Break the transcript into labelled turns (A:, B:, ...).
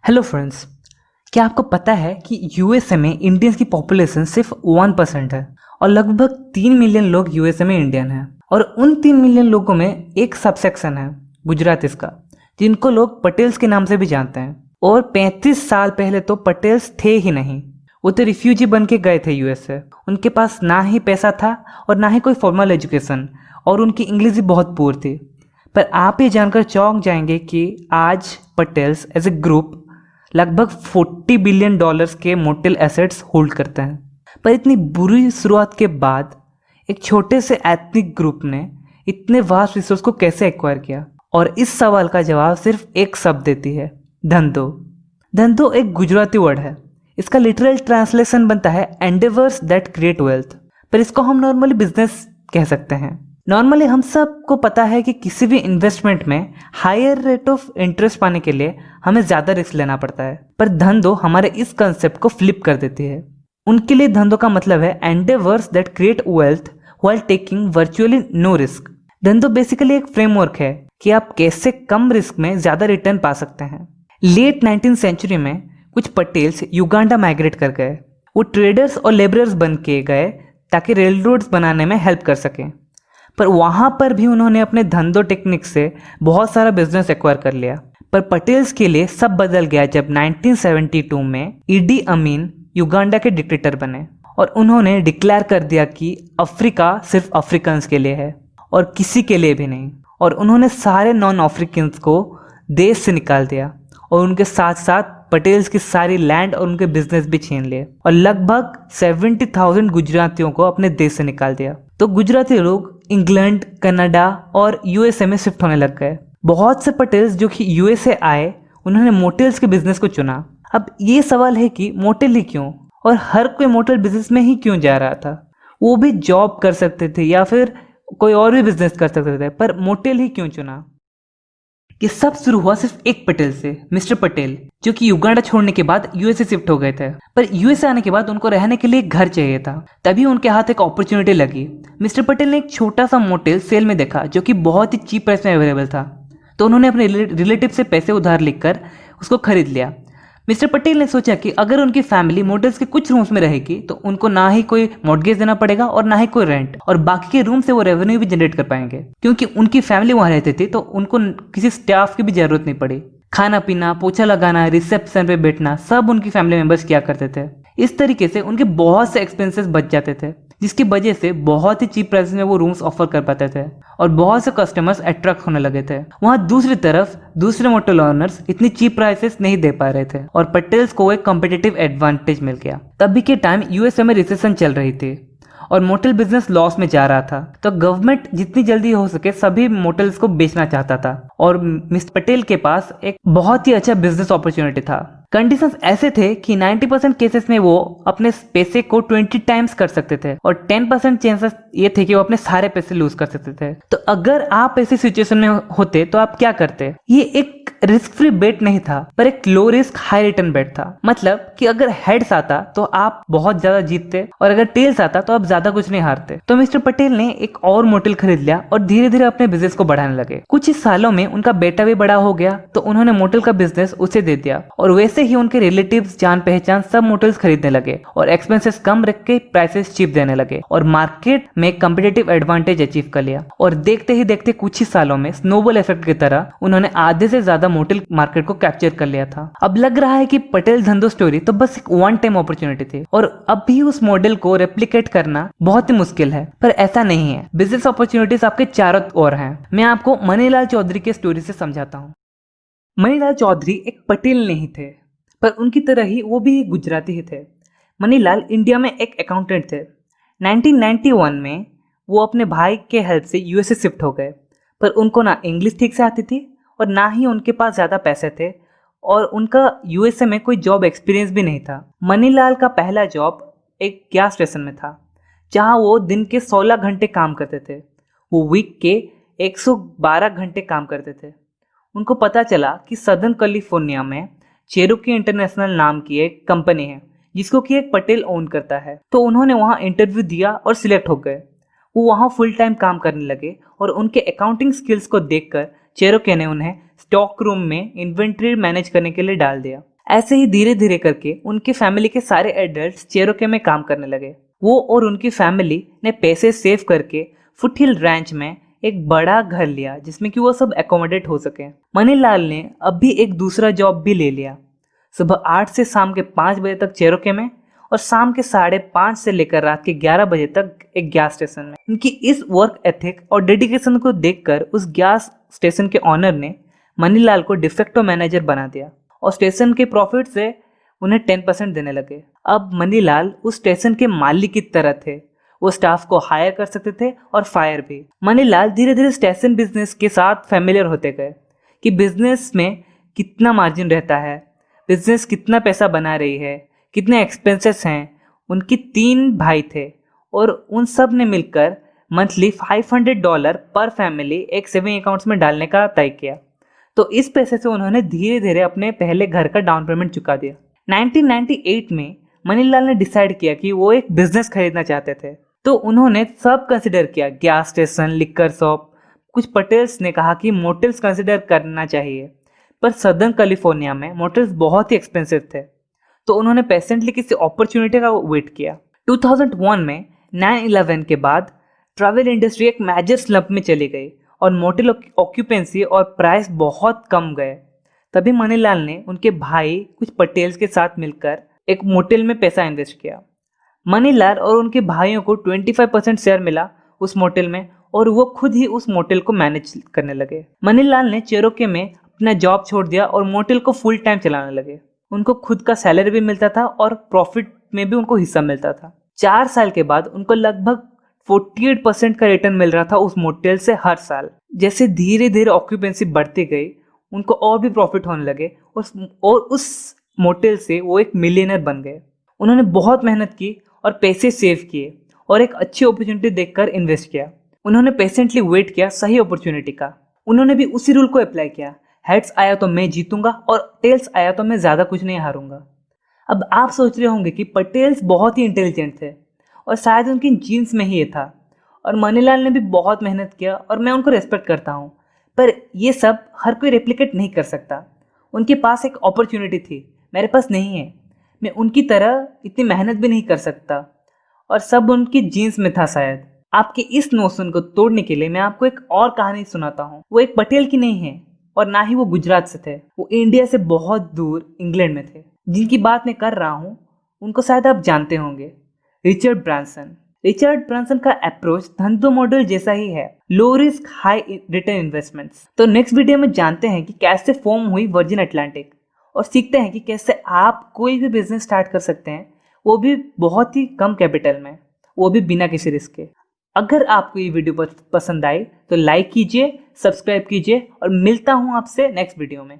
A: Hello friends, क्या आपको पता है कि यूएसए में इंडियंस की पॉपुलेशन सिर्फ 1% है और लगभग 3 मिलियन लोग यूएसए में इंडियन हैं। और उन 3 मिलियन लोगों में एक सबसेक्शन है गुजरातीस का, जिनको लोग पटेल्स के नाम से भी जानते हैं। और 35 साल पहले तो पटेल्स थे ही नहीं, वो तो रिफ्यूजी बन के गए थे यूएसए। उनके पास ना ही पैसा था और ना ही कोई फॉर्मल एजुकेशन, और उनकी इंग्लिश भी बहुत पुअर थी। पर आप ये जानकर चौंक जाएंगे कि आज पटेल्स एज ए ग्रुप लगभग $40 बिलियन के मोटेल एसेट्स होल्ड करते हैं। पर इतनी बुरी शुरुआत के बाद एक छोटे से एथनिक ग्रुप ने इतने वास्ट रिसोर्स को कैसे एक्वायर किया? और इस सवाल का जवाब सिर्फ एक शब्द देती है, धंधो। धंधो एक गुजराती वर्ड है। इसका लिटरल ट्रांसलेशन बनता है एंडेवर्स दैट क्रिएट वेल्थ, पर इसको हम नॉर्मली बिजनेस कह सकते हैं। नॉर्मली हम सबको पता है कि किसी भी इन्वेस्टमेंट में हायर रेट ऑफ इंटरेस्ट पाने के लिए हमें ज़्यादा रिस्क लेना पड़ता है, पर धंधो हमारे इस कंसेप्ट को फ्लिप कर देती है। उनके लिए धंधो का मतलब है endeavours that create wealth while taking virtually no risk. Dhandho basically एक फ्रेमवर्क है कि आप कैसे कम रिस्क में ज़्यादा रिटर्न पा सकते हैं। लेट 19th सेंचुरी में कुछ पटेल्स युगांडा माइग्रेट कर गए। वो ट्रेडर्स और लेबरर्स बन के गए ताकि रेल रोड्स बनाने में हेल्प कर सकें। पर वहाँ पर भी उन्होंने अपने धंधो टेक्निक से बहुत सारा बिजनेस एक्वायर कर लिया। पर पटेल्स के लिए सब बदल गया जब 1972 में ईडी अमीन युगांडा के डिक्टेटर बने और उन्होंने डिक्लेयर कर दिया कि अफ्रीका सिर्फ अफ्रीकन्स के लिए है और किसी के लिए भी नहीं। और उन्होंने सारे नॉन अफ्रीकन्स को देश से निकाल दिया और उनके साथ साथ पटेल्स की सारी लैंड और उनके बिजनेस भी छीन लिए और लगभग 70,000 गुजरातियों को अपने देश से निकाल दिया। तो गुजराती लोग इंग्लैंड, कनाडा और यूएसए में शिफ्ट होने लग गए। बहुत से पटेल्स जो कि यूएसए आए, उन्होंने मोटेल्स के बिजनेस को चुना। अब ये सवाल है कि मोटेल ही क्यों, और हर कोई मोटेल बिजनेस में ही क्यों जा रहा था? वो भी जॉब कर सकते थे या फिर कोई और भी बिजनेस कर सकते थे, पर मोटेल ही क्यों चुना? ये सब शुरू हुआ सिर्फ एक पटेल से, मिस्टर पटेल, जो कि युगांडा छोड़ने के बाद यूएसए शिफ्ट हो गए थे। पर यूएसए आने के बाद उनको रहने के लिए एक घर चाहिए था। तभी उनके हाथ एक अपॉर्चुनिटी लगी। मिस्टर पटेल ने एक छोटा सा मोटेल सेल में देखा जो कि बहुत ही चीप प्राइस में अवेलेबल था। तो उन्होंने अपने रिलेटिव से पैसे उधार लेकर उसको खरीद लिया। मिस्टर पटेल ने सोचा कि अगर उनकी फैमिली मोटेल्स के कुछ रूम्स में रहेगी तो उनको ना ही कोई मॉर्गेज देना पड़ेगा और ना ही कोई रेंट, और बाकी के रूम से वो रेवेन्यू भी जनरेट कर पाएंगे। क्योंकि उनकी फैमिली वहां रहती थी तो उनको किसी स्टाफ की भी जरूरत नहीं पड़ी। खाना पीना, पोछा लगाना, रिसेप्शन पे बैठना, सब उनकी फैमिली मेंबर्स किया करते थे। इस तरीके से उनके बहुत से एक्सपेंसेस बच जाते थे, जिसकी वजह से बहुत ही चीप प्राइस में वो रूम्स ऑफर कर पाते थे और बहुत से कस्टमर्स अट्रैक्ट होने लगे थे। वहाँ दूसरी तरफ दूसरे मोटेल ओनर्स इतनी चीप प्राइसेस नहीं दे पा रहे थे और पटेल्स को एक कॉम्पिटिटिव एडवांटेज मिल गया। तभी के टाइम यूएसए में रिसेशन चल रही थी और मोटेल बिजनेस लॉस में जा रहा था। तो गवर्नमेंट जितनी जल्दी हो सके सभी मोटेल्स को बेचना चाहता था और मिस्टर पटेल के पास एक बहुत ही अच्छा बिजनेस अपॉर्चुनिटी था। कंडीशंस ऐसे थे कि 90% केसेस में वो अपने पैसे को 20 टाइम्स कर सकते थे और 10% चांसेस ये थे कि वो अपने सारे पैसे लूज कर सकते थे। तो अगर आप ऐसी सिचुएशन में होते तो आप क्या करते? ये एक रिस्क फ्री बेट नहीं था, पर एक लो रिस्क हाई रिटर्न बेट था। मतलब कि अगर हेड्स आता तो आप बहुत ज्यादा जीतते और अगर टेल्स आता तो आप ज्यादा कुछ नहीं हारते। तो मिस्टर पटेल ने एक और मोटेल खरीद लिया और धीरे धीरे अपने बिजनेस को बढ़ाने लगे। कुछ ही सालों में उनका बेटा भी बड़ा हो गया तो उन्होंने मोटेल का बिजनेस उसे दे दिया और वैसे ही उनके रिलेटिव्स, जान पहचान सब मोटेल्स खरीदने लगे और एक्सपेंसेस कम रख के प्राइसेस चीप देने लगे और मार्केट में कम्पिटिटिव एडवांटेज अचीव कर लिया। और देखते ही देखते कुछ ही सालों में स्नोबॉल इफेक्ट की तरह उन्होंने आधे से ज्यादा मोटेल मार्केट को कैप्चर कर लिया था। अब लग रहा है कि पटेल धंधो स्टोरी तो बस एक वन टाइम अपॉर्चुनिटी थी और अब भी उस मॉडल को रेप्लिकेट करना बहुत ही मुश्किल है, पर ऐसा नहीं है। बिजनेस अपॉर्चुनिटीज आपके चारों ओर हैं। मैं आपको मनीलाल चौधरी के स्टोरी से समझाता हूँ। मनीलाल चौधरी एक पटेल नहीं थे, पर उनकी तरह ही वो भी गुजराती ही थे। मनीलाल इंडिया में एक अकाउंटेंट थे। 1991 में वो अपने भाई के हेल्प से यूएसए शिफ्ट हो गए, पर उनको ना इंग्लिश ठीक से आती थी और ना ही उनके पास ज़्यादा पैसे थे और उनका यूएसए में कोई जॉब एक्सपीरियंस भी नहीं था। मनीलाल का पहला जॉब एक गैस स्टेशन में था, जहाँ वो दिन के 16 घंटे काम करते थे। वो वीक के 112 घंटे काम करते थे। उनको पता चला कि सदर्न कैलिफोर्निया में चेरोकी इंटरनेशनल नाम की एक कंपनी है जिसको कि एक पटेल ओन करता है। तो उन्होंने वहाँ इंटरव्यू दिया और सिलेक्ट हो गए। वो वहाँ फुल टाइम काम करने लगे और उनके अकाउंटिंग स्किल्स को देखकर चेरोकी ने उन्हें स्टॉक रूम में इन्वेंट्री मैनेज करने के लिए डाल दिया। ऐसे ही धीरे धीरे करके उनकी फैमिली के सारे एडल्ट्स चेरोके में काम करने लगे। वो और उनकी फैमिली ने पैसे सेव करके फुटहिल रैंच में एक बड़ा घर लिया जिसमें कि वो सब एकोमोडेट हो सके। मनीलाल ने अब भी एक दूसरा जॉब भी ले लिया, सुबह 8 से शाम के 5 बजे तक चेरोके में और शाम के 5:30 से लेकर रात के 11 बजे तक एक गैस स्टेशन में। इनकी इस वर्क एथिक और डेडिकेशन को देखकर उस गैस स्टेशन के ऑनर ने मनीलाल को डिफेक्टो मैनेजर बना दिया और स्टेशन के प्रॉफिट से उन्हें 10% देने लगे। अब मनीलाल उस स्टेशन के मालिक की तरह थे, वो स्टाफ को हायर कर सकते थे और फायर भी। मनीलाल धीरे धीरे स्टेशन बिजनेस के साथ फेमिलियर होते गए कि बिजनेस में कितना मार्जिन रहता है, बिजनेस कितना पैसा बना रही है, कितने एक्सपेंसेस हैं। उनकी 3 भाई थे और उन सब ने मिलकर मंथली $500 पर फैमिली एक सेविंग अकाउंट्स में डालने का तय किया। तो इस पैसे से उन्होंने धीरे धीरे अपने पहले घर का डाउन पेमेंट चुका दिया। 1998 में मनीलाल ने डिसाइड किया कि वो एक बिजनेस खरीदना चाहते थे, तो उन्होंने सब कंसिडर किया, गैस स्टेशन, लिकर शॉप। कुछ पटेल्स ने कहा कि मोटेल्स कंसिडर करना चाहिए, पर सदर्न कैलिफोर्निया में मोटेल्स बहुत ही एक्सपेंसिव थे, तो उन्होंने पेशेंटली किसी अपॉर्चुनिटी का वेट किया। 2001 में 9/11 के बाद ट्रैवल इंडस्ट्री एक मेजर स्लंप में चली गई और मोटेल ऑक्यूपेंसी और प्राइस बहुत कम गए। तभी मनीलाल ने उनके भाई कुछ पटेल्स के साथ मिलकर एक मोटेल में पैसा इन्वेस्ट किया। मनीलाल और उनके भाइयों को 25% शेयर मिला उस मोटेल में और वो खुद ही उस मोटेल को मैनेज करने लगे। मनीलाल ने चेरोके में अपना जॉब छोड़ दिया और मोटेल को फुल टाइम चलाने लगे। उनको खुद का सैलरी भी मिलता था और प्रॉफिट में भी उनको हिस्सा मिलता था। 4 साल के बाद उनको लगभग 48% का रिटर्न मिल रहा था उस मोटेल से हर साल। जैसे धीरे धीरे ऑक्यूपेंसी बढ़ती गई, उनको और भी प्रॉफिट होने लगे और उस मोटेल से वो एक मिलियनर बन गए। उन्होंने बहुत मेहनत की और पैसे सेव किए और एक अच्छी अपॉर्चुनिटी देखकर इन्वेस्ट किया। उन्होंने पेशेंटली वेट किया सही अपॉर्चुनिटी का। उन्होंने भी उसी रूल को अप्लाई किया, हेड्स आया तो मैं जीतूंगा और टेल्स आया तो मैं ज़्यादा कुछ नहीं हारूंगा। अब आप सोच रहे होंगे कि पटेल्स बहुत ही इंटेलिजेंट थे और शायद उनकी जीन्स में ही ये था, और मनीलाल ने भी बहुत मेहनत किया और मैं उनको रेस्पेक्ट करता हूँ, पर ये सब हर कोई रेप्लिकेट नहीं कर सकता। उनके पास एक अपॉर्चुनिटी थी, मेरे पास नहीं है। मैं उनकी तरह इतनी मेहनत भी नहीं कर सकता और सब उनकी जीन्स में था शायद। आपके इस नोशन को तोड़ने के लिए मैं आपको एक और कहानी सुनाता हूँ। वो एक पटेल की नहीं है और ना ही वो गुजरात से थे, वो इंडिया से बहुत दूर इंग्लैंड में थे। जिनकी बात मैं कर रहा हूँ उनको शायद आप जानते होंगे, रिचर्ड ब्रांसन। रिचर्ड ब्रांसन का अप्रोच धंधो मॉडल जैसा ही है, low risk high return investments. तो नेक्स्ट वीडियो में जानते हैं कि कैसे फॉर्म हुई वर्जिन अटलांटिक और सीखते हैं कि कैसे आप कोई भी बिजनेस स्टार्ट कर सकते हैं, वो भी बहुत ही कम कैपिटल में, वो भी बिना किसी रिस्क के। अगर आपको ये वीडियो पसंद आई तो लाइक कीजिए, सब्सक्राइब कीजिए और मिलता हूँ आपसे नेक्स्ट वीडियो में।